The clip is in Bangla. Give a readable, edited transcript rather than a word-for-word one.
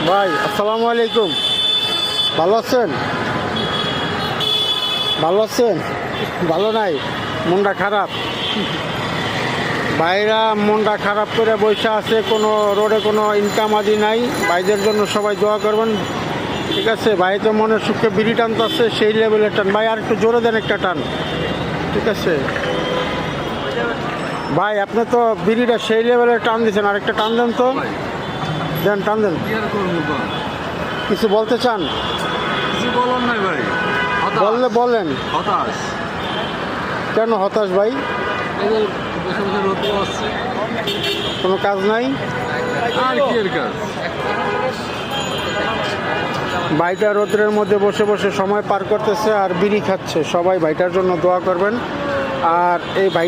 ভাই আসসালামু আলাইকুম, ভালো আছেন? ভালো আছেন? ভালো নাই, মনটা খারাপ। ভাইরা মনটা খারাপ করে বসে আছে, কোনো রোডে কোনো ইনকাম আদি নাই। ভাইদের জন্য সবাই দোয়া করবেন, ঠিক আছে? ভাই তো মনের সুখে বিড়ি টানতেছে, সেই লেভেলের টান। ভাই আর একটু জোরে দেন একটা টান, ঠিক আছে? ভাই আপনি তো বিড়িটা সেই লেভেলের টান দিচ্ছেন, আর একটা টান দেন তো। দেন, টান দেন। কিছু বলতে চান? কিছু বলার নাই ভাই, বললে বলেন। হতাশ। কেন হতাশ ভাই? এদের বসে বসে রোদ আসছে, কোনো কাজ নাই? আর কি এর কাজ? ভাইটা রোদ্রের মধ্যে বসে বসে সময় পার করতেছে আর বিড়ি খাচ্ছে। সবাই ভাইটার জন্য দোয়া করবেন। আর এই ভাই